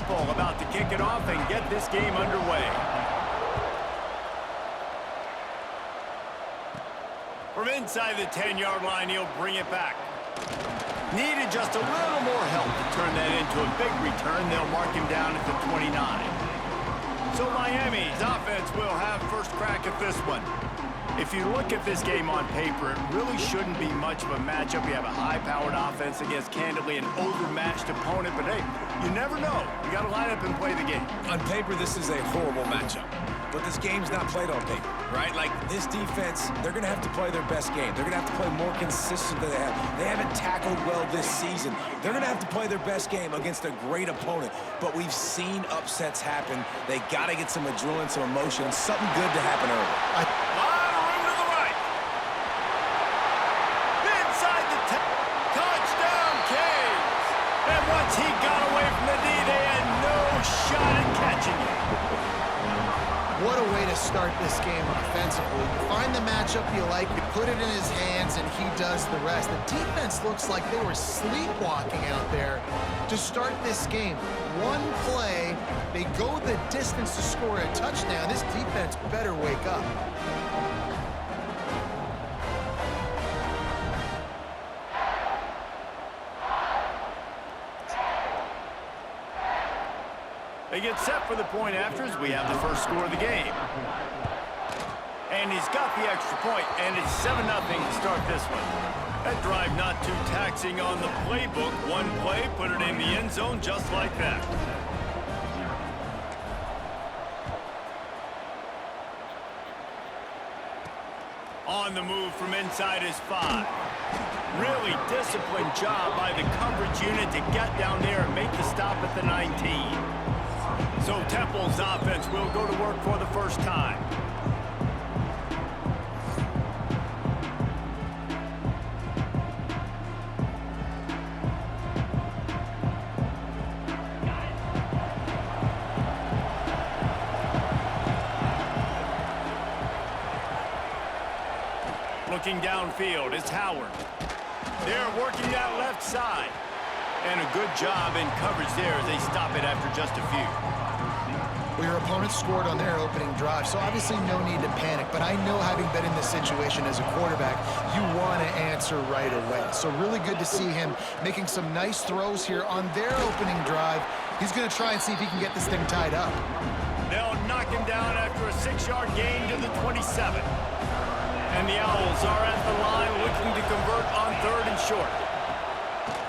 Temple about to kick it off and get this game underway. From inside the 10-yard line, he'll bring it back. Needed just a little more help to turn that into a big return. They'll mark him down at the 29. So Miami's offense will have first crack at this one. If you look at this game on paper, it really shouldn't be much of a matchup. You have a high-powered offense against, candidly, an overmatched opponent. But, hey, you never know. You got to line up and play the game. On paper, this is a horrible matchup. But this game's not played on paper, right? Like, this defense, they're going to have to play their best game. They're going to have to play more consistent than they have. They haven't tackled well this season. They're going to have to play their best game against a great opponent. But we've seen upsets happen. They got to get some adrenaline, some emotion, something good to happen early. He got away from the D. They had no shot at catching it. What a way to start this game offensively. You find the matchup you like, you put it in his hands, and he does the rest. The defense looks like they were sleepwalking out there to start this game. One play, they go the distance to score a touchdown. This defense better wake up. They get set for the point afters. We have the first score of the game. And he's got the extra point, and it's 7-0 to start this one. That drive not too taxing on the playbook. One play, put it in the end zone just like that. On the move from inside his 5. Really disciplined job by the coverage unit to get down there and make the stop at the 19. So Temple's offense will go to work for the first time. Looking downfield is Howard. They're working that left side. And a good job in coverage there as they stop it after just a few. Well, your opponent scored on their opening drive, so obviously no need to panic. But I know, having been in this situation as a quarterback, you want to answer right away. So really good to see him making some nice throws here on their opening drive. He's going to try and see if he can get this thing tied up. They'll knock him down after a 6-yard gain to the 27. And the Owls are at the line looking to convert on 3rd and short.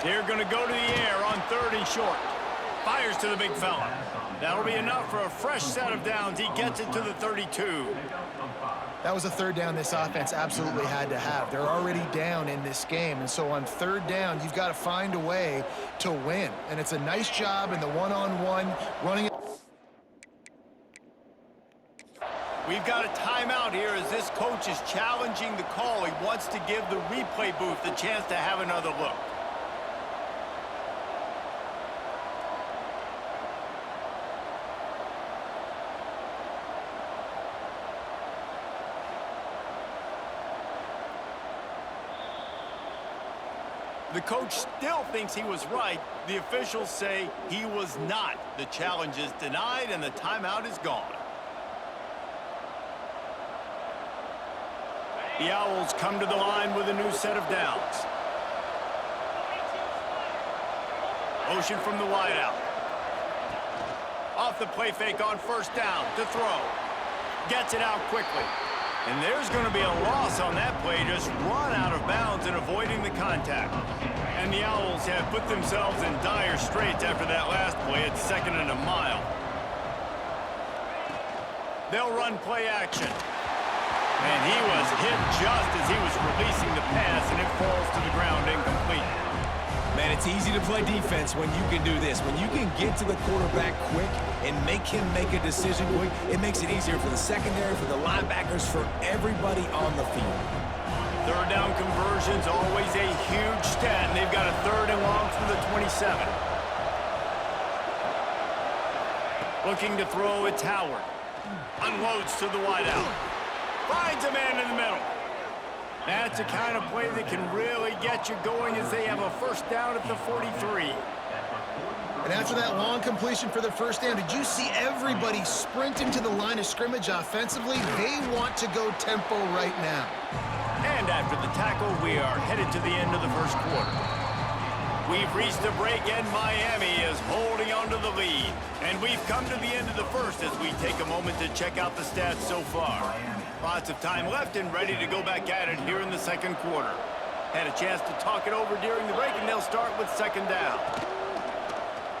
They're going to go to the air on 3rd and short. Fires to the big fella. That'll be enough for a fresh set of downs. He gets it to the 32. That was a 3rd down this offense absolutely had to have. They're already down in this game, and so on 3rd down, you've got to find a way to win. And it's a nice job in the one-on-one running it. We've got a timeout here as this coach is challenging the call. He wants to give the replay booth a chance to have another look. The coach still thinks he was right. The officials say he was not. The challenge is denied and the timeout is gone. The Owls come to the line with a new set of downs. Motion from the wideout. Off the play fake on 1st down to throw. Gets it out quickly. And there's going to be a loss on that play, just run out of bounds and avoiding the contact. And the Owls have put themselves in dire straits after that last play at 2nd and a mile. They'll run play action. And he was hit just as he was releasing the pass, and it falls to the ground incomplete. Man, it's easy to play defense when you can do this. When you can get to the quarterback quick and make him make a decision quick, it makes it easier for the secondary, for the linebackers, for everybody on the field. 3rd down conversion's always a huge stat, and they've got a 3rd and long from the 27. Looking to throw, it's Howard. Unloads to the wideout. Finds a man in the middle. That's the kind of play that can really get you going as they have a 1st down at the 43. And after that long completion for the first down, did you see everybody sprinting to the line of scrimmage offensively? They want to go tempo right now. And after the tackle, we are headed to the end of the first quarter. We've reached a break, and Miami is holding on to the lead. And we've come to the end of the first as we take a moment to check out the stats so far. Lots of time left and ready to go back at it here in the second quarter. Had a chance to talk it over during the break, and they'll start with second down.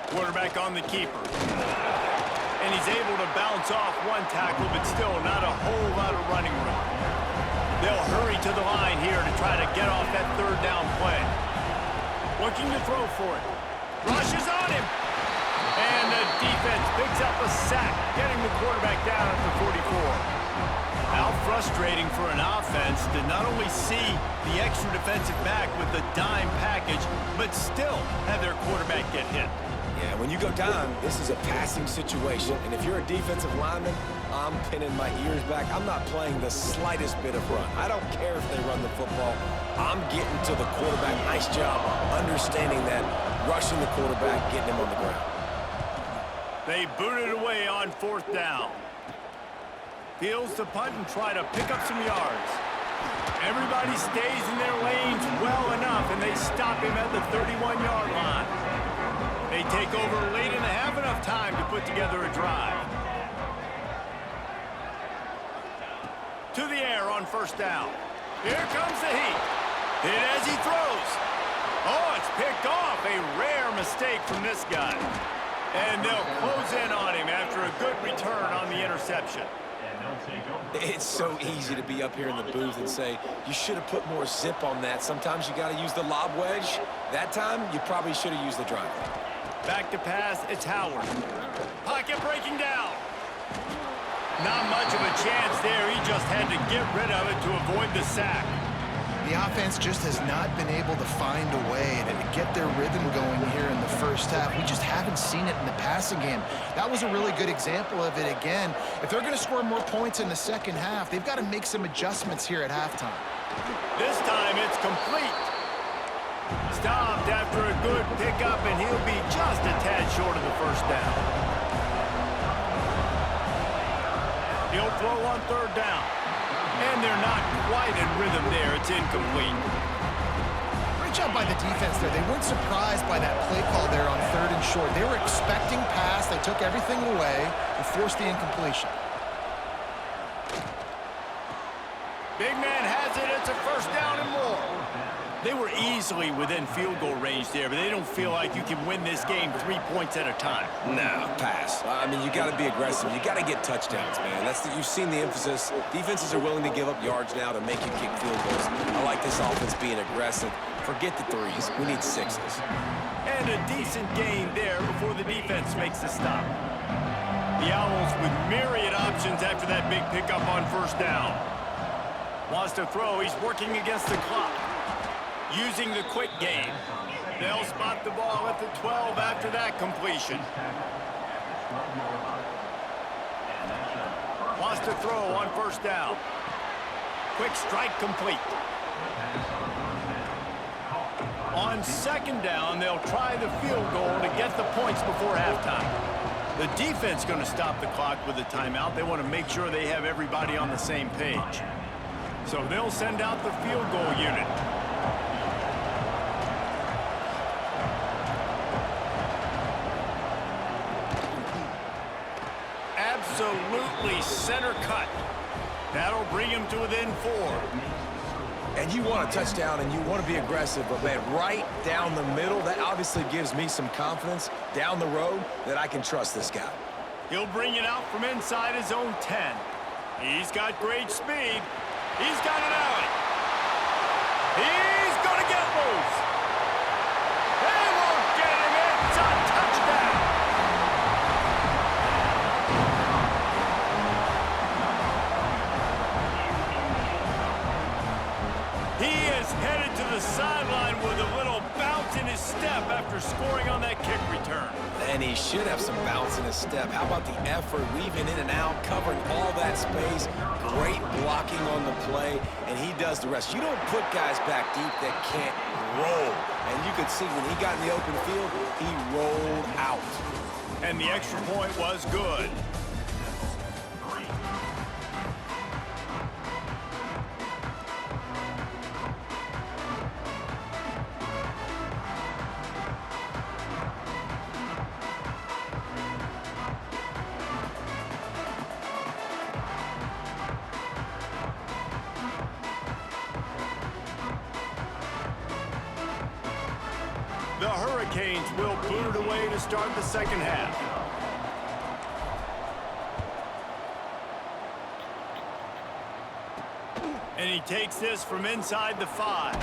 Quarterback on the keeper. And he's able to bounce off one tackle, but still not a whole lot of running room. They'll hurry to the line here to try to get off that third down play. Looking to throw for it. Rushes on him. And the defense picks up a sack, getting the quarterback down at the 44. How frustrating for an offense to not only see the extra defensive back with the dime package, but still have their quarterback get hit. Yeah, when you go down, this is a passing situation, and if you're a defensive lineman, I'm pinning my ears back. I'm not playing the slightest bit of run. I don't care if they run the football. I'm getting to the quarterback. Nice job understanding that, rushing the quarterback, getting him on the ground. They boot it away on fourth down. Fields to punt and try to pick up some yards. Everybody stays in their lanes well enough, and they stop him at the 31-yard line. They take over late in the half, enough time to put together a drive. To the air on first down. Here comes the heat. Hit as he throws. Oh, it's picked off. A rare mistake from this guy. And they'll close in on him after a good return on the interception. It's so easy to be up here in the booth and say, you should have put more zip on that. Sometimes you got to use the lob wedge. That time, you probably should have used the drive. Back to pass, it's Howard. Pocket breaking down. Not much of a chance there. He just had to get rid of it to avoid the sack. The offense just has not been able to find a way to get their rhythm going here in the first half. We just haven't seen it in the passing game. That was a really good example of it again. If they're going to score more points in the second half, they've got to make some adjustments here at halftime. This time it's complete. Stopped after a good pickup, and he'll be just a tad short of the first down. He'll throw on third down. And they're not quite in rhythm there. It's incomplete. Great job by the defense there. They weren't surprised by that play call there on third and short. They were expecting pass. They took everything away and forced the incompletion. Big man has it. It's a first down and more. They were easily within field goal range there, but they don't feel like you can win this game 3 points at a time. No, pass. I mean, you got to be aggressive. You got to get touchdowns, man. You've seen the emphasis. Defenses are willing to give up yards now to make you kick field goals. I like this offense being aggressive. Forget the threes. We need sixes. And a decent gain there before the defense makes the stop. The Owls with myriad options after that big pickup on first down. Wants to throw. He's working against the clock. Using the quick game. They'll spot the ball at the 12 after that completion. Wants to throw on first down. Quick strike complete. On second down, they'll try the field goal to get the points before halftime. The defense going to stop the clock with a timeout. They want to make sure they have everybody on the same page. So they'll send out the field goal unit. Absolutely center cut. That'll bring him to within 4. And you want a touchdown and you want to be aggressive, but man, right down the middle, that obviously gives me some confidence down the road that I can trust this guy. He'll bring it out from inside his own 10. He's got great speed. He's got an alley. He's going to get loose. They won't get him. It's a touchdown. He is headed to the sideline with a little bounce in his step after scoring on that kick return. And he should have some bounce in his step. How about the effort, weaving in and out, covering all that space, great blocking on the play, and he does the rest. You don't put guys back deep that can't roll And you could see when he got in the open field, he rolled out. And the extra point was good. The Hurricanes will boot it away to start the second half. And he takes this from inside the 5.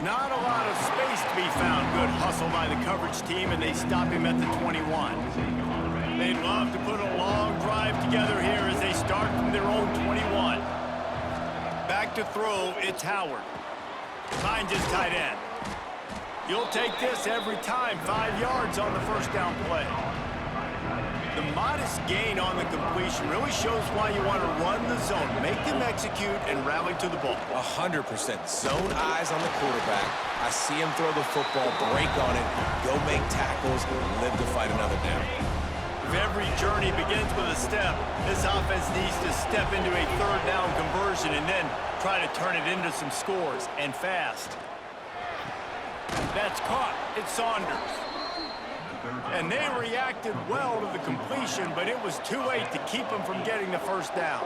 Not a lot of space to be found. Good hustle by the coverage team, and they stop him at the 21. They'd love to put a long drive together here as they start from their own 21. Back to throw, it's Howard. Finds his tight end. You'll take this every time. 5 yards on the first down play. The modest gain on the completion really shows why you want to run the zone. Make them execute and rally to the ball. 100%. Zone eyes on the quarterback. I see him throw the football, break on it, go make tackles, live to fight another down. If every journey begins with a step, this offense needs to step into a third down conversion and then try to turn it into some scores, and fast. That's caught. It's Saunders. And they reacted well to the completion, but it was too late to keep them from getting the first down.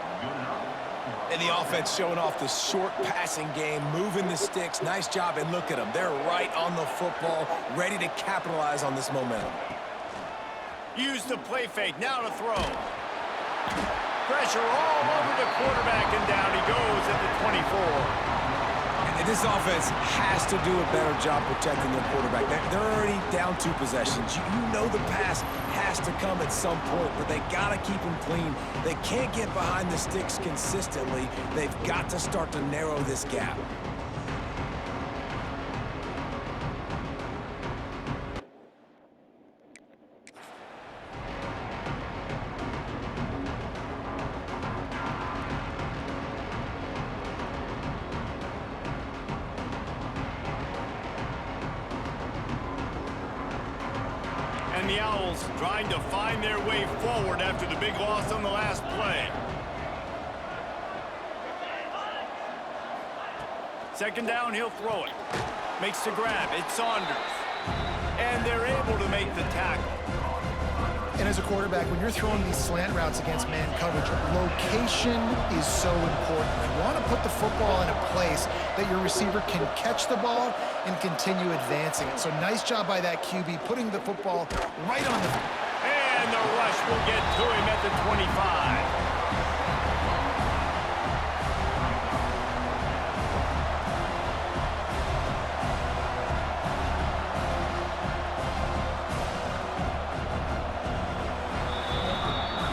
And the offense showing off the short passing game, moving the sticks. Nice job, and look at them. They're right on the football, ready to capitalize on this momentum. Use the play fake. Now to throw. Pressure all over the quarterback, and down he goes at the 24. And this offense has to do a better job protecting their quarterback. They're already down 2 possessions. You know the pass has to come at some point, but they got to keep them clean. They can't get behind the sticks consistently. They've got to start to narrow this gap. And the Owls trying to find their way forward after the big loss on the last play. Second down, he'll throw it. Makes the grab. It's Saunders. And they're able to make the tackle. And as a quarterback, when you're throwing these slant routes against man coverage, location is so important. You want to put the football in a place that your receiver can catch the ball and continue advancing it. So nice job by that QB, putting the football right on the... And the rush will get to him at the 25.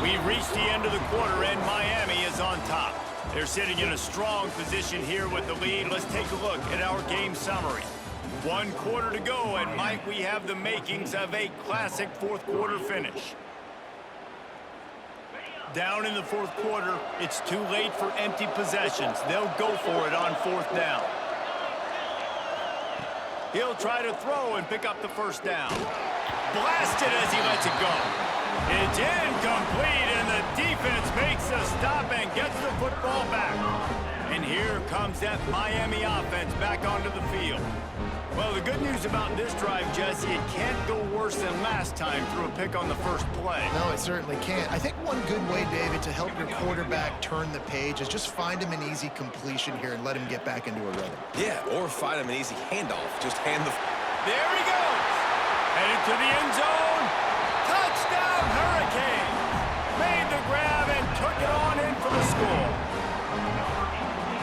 We've reached the end of the quarter, and Miami is on top. They're sitting in a strong position here with the lead. Let's take a look at our game summary. 1 quarter to go, and Mike, we have the makings of a classic fourth quarter finish. Down in the fourth quarter, it's too late for empty possessions. They'll go for it on 4th down. He'll try to throw and pick up the first down. Blasted as he lets it go. It's incomplete, and the defense makes a stop and gets the football back. And here comes that Miami offense back onto the field. Well, the good news about this drive, Jesse, it can't go worse than last time through a pick on the first play. No, it certainly can't. I think one good way, David, to help your quarterback turn the page is just find him an easy completion here and let him get back into a rhythm. Yeah, or find him an easy handoff. Just hand the... There he goes. Headed to the end zone. Touchdown, Hurricanes. Made the grab and took it on in for the score.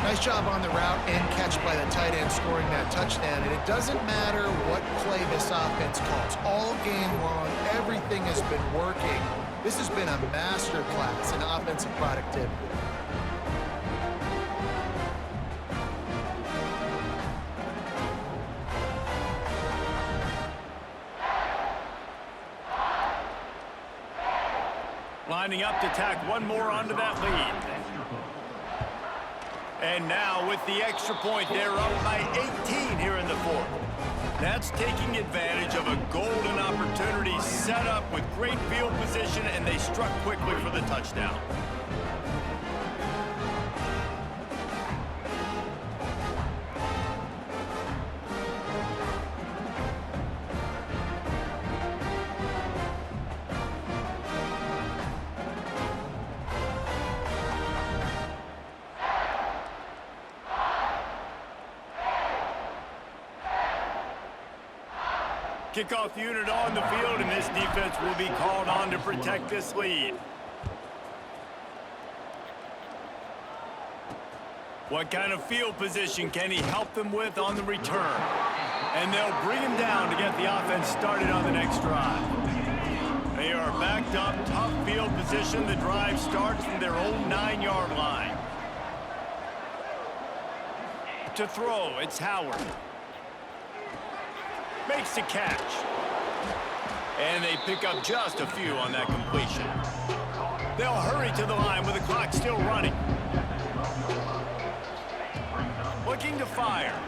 Nice job on the route and catch by the tight end scoring that touchdown. And it doesn't matter what play this offense calls. All game long, everything has been working. This has been a masterclass in offensive productivity. Lining up to tack one more onto that lead. And now with the extra point, they're up by 18 here in the fourth. That's taking advantage of a golden opportunity set up with great field position, and they struck quickly for the touchdown. Kickoff unit on the field, and this defense will be called on to protect this lead. What kind of field position can he help them with on the return? And they'll bring him down to get the offense started on the next drive. They are backed up, tough field position. The drive starts from their own 9-yard line. To throw, it's Howard. Makes the catch. And they pick up just a few on that completion. They'll hurry to the line with the clock still running. Looking to fire.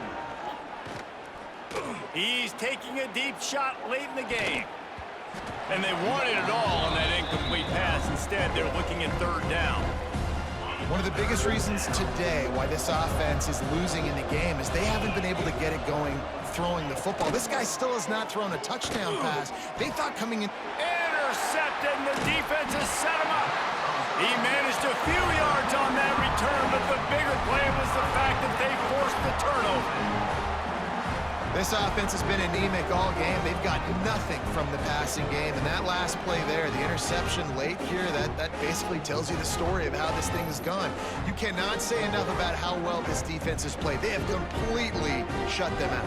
He's taking a deep shot late in the game. And they wanted it all on that incomplete pass. Instead, they're looking at third down. One of the biggest reasons today why this offense is losing in the game is they haven't been able to get it going throwing the football. This guy still has not thrown a touchdown pass. They thought coming in... Intercepted, and the defense has set him up. He managed a few yards on that return, but the bigger play was the fact that they forced the turnover. This offense has been anemic all game. They've got nothing from the passing game, and that last play there, the interception late here, that basically tells you the story of how this thing has gone. You cannot say enough about how well this defense has played. They have completely shut them out.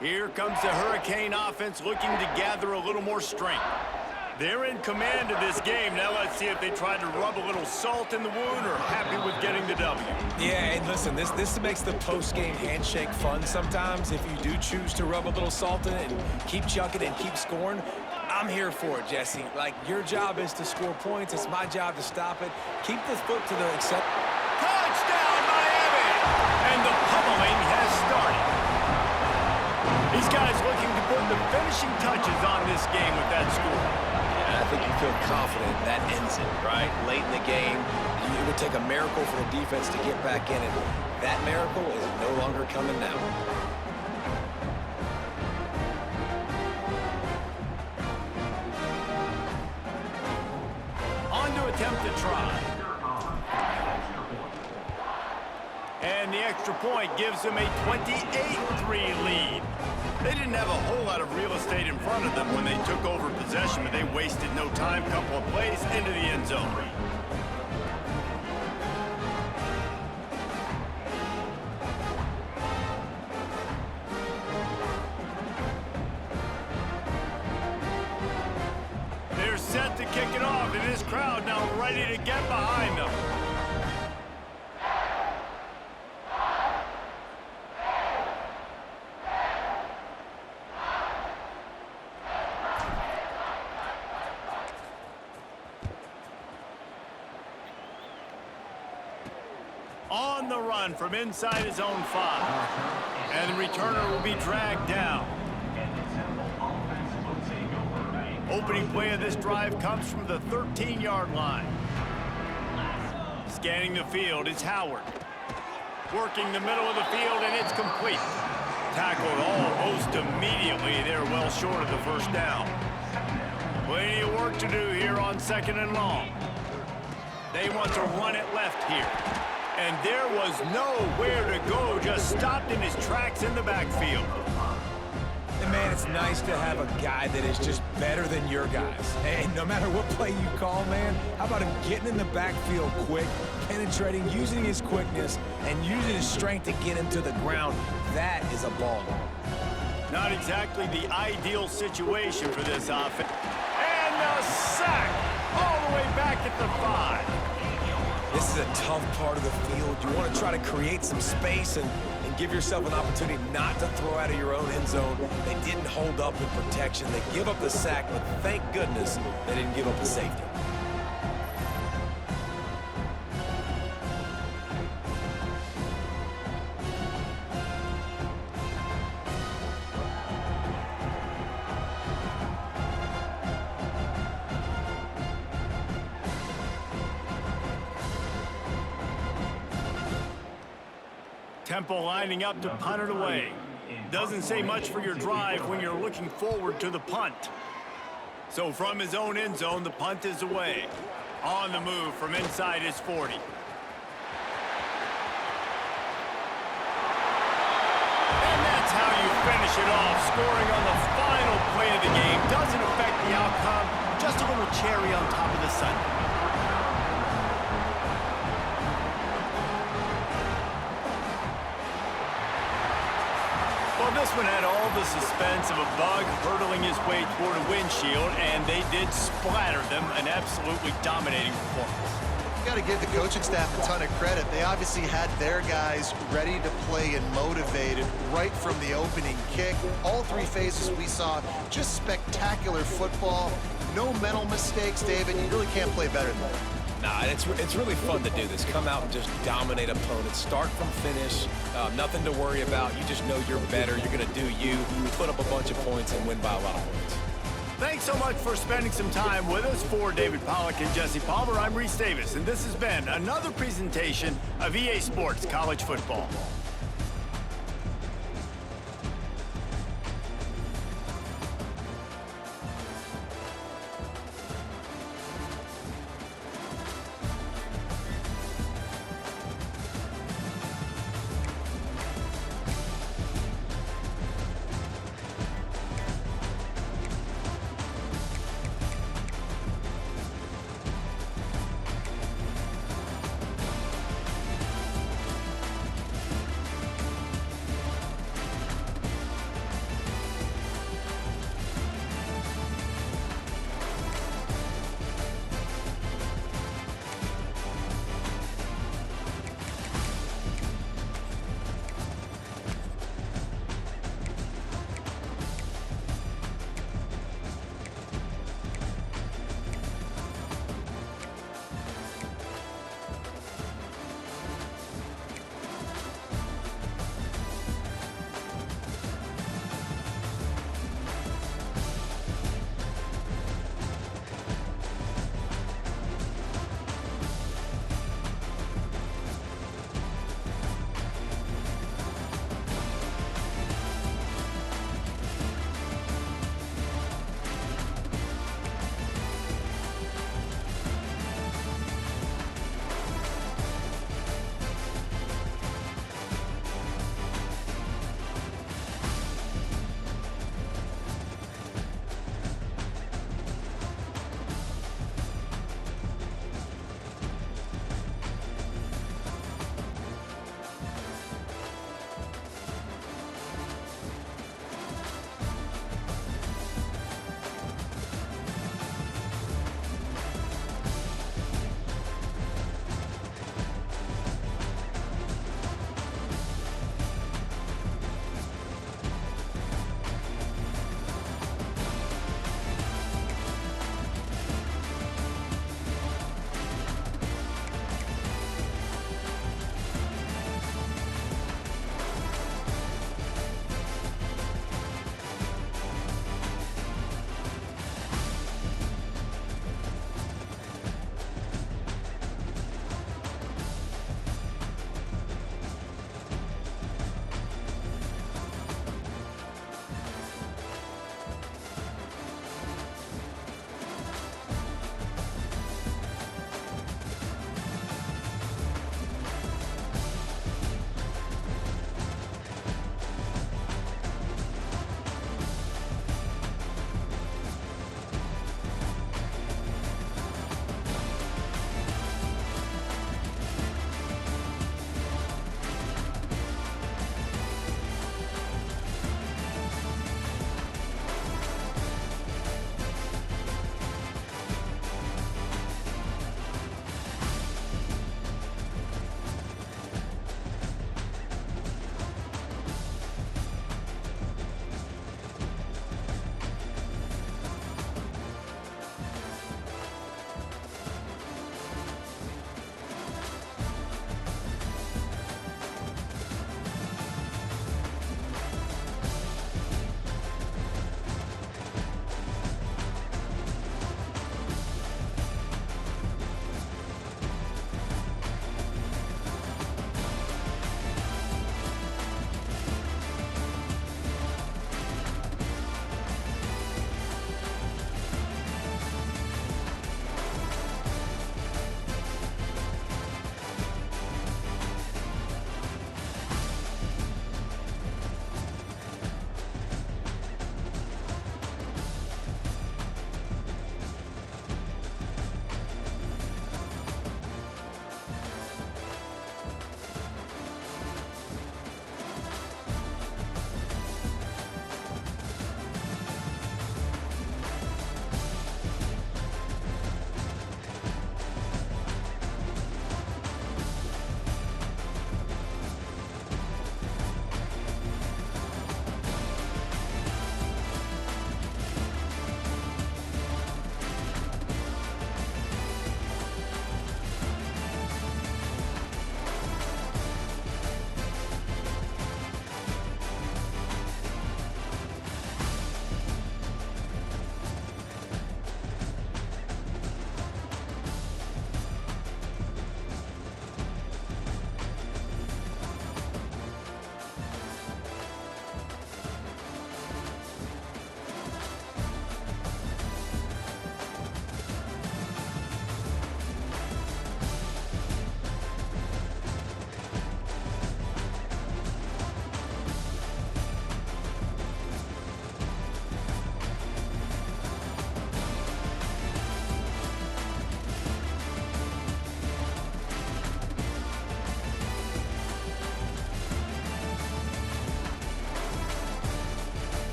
Here comes the Hurricane offense looking to gather a little more strength. They're in command of this game. Now let's see if they try to rub a little salt in the wound or happy with getting the W. Yeah, and listen, this makes the post-game handshake fun sometimes. If you do choose to rub a little salt in it and keep chucking and keep scoring, I'm here for it, Jesse. Like, your job is to score points. It's my job to stop it. Keep the foot to the accept. Touchdown, Miami! And the pummeling has started. These guys looking to put the finishing touches on this game with that score. I think you feel confident that ends it, right? Late in the game, it would take a miracle for the defense to get back in it. That miracle is no longer coming now. On to attempt to try. And the extra point gives them a 28-3 lead. They didn't have a whole lot of real estate in front of them when they took over possession, but they wasted no time. Couple of plays into the end zone. They're set to kick it off, and this crowd now ready to get behind them. On the run from inside his own 5. And the returner will be dragged down. Opening play of this drive comes from the 13-yard line. Scanning the field is Howard. Working the middle of the field, and it's complete. Tackled almost immediately. They're well short of the first down. Plenty of work to do here on 2nd and long. They want to run it left here. And there was nowhere to go, just stopped in his tracks in the backfield. And man, it's nice to have a guy that is just better than your guys. And no matter what play you call, man, how about him getting in the backfield quick, penetrating, using his quickness, and using his strength to get him to the ground? That is a ball. Not exactly the ideal situation for this offense. And a sack all the way back at the 5. This is a tough part of the field. You want to try to create some space and give yourself an opportunity not to throw out of your own end zone. They didn't hold up in protection. They give up the sack, but thank goodness they didn't give up the safety. Tempo lining up to punt it away. Doesn't say much for your drive when you're looking forward to the punt. So from his own end zone, the punt is away. On the move from inside his 40. And that's how you finish it off. Scoring on the final play of the game doesn't affect the outcome. Just a little cherry on top of the sundae. Well, this one had all the suspense of a bug hurtling his way toward a windshield, and they did splatter them. An absolutely dominating performance. You got to give the coaching staff a ton of credit. They obviously had their guys ready to play and motivated right from the opening kick. All three phases we saw, just spectacular football. No mental mistakes, David. You really can't play better than that. Nah, it's really fun to do this. Come out and just dominate opponents. Start from finish. Nothing to worry about. You just know you're better. You're going to do you. Put up a bunch of points and win by a lot of points. Thanks so much for spending some time with us. For David Pollack and Jesse Palmer, I'm Reese Davis, and this has been another presentation of EA Sports College Football.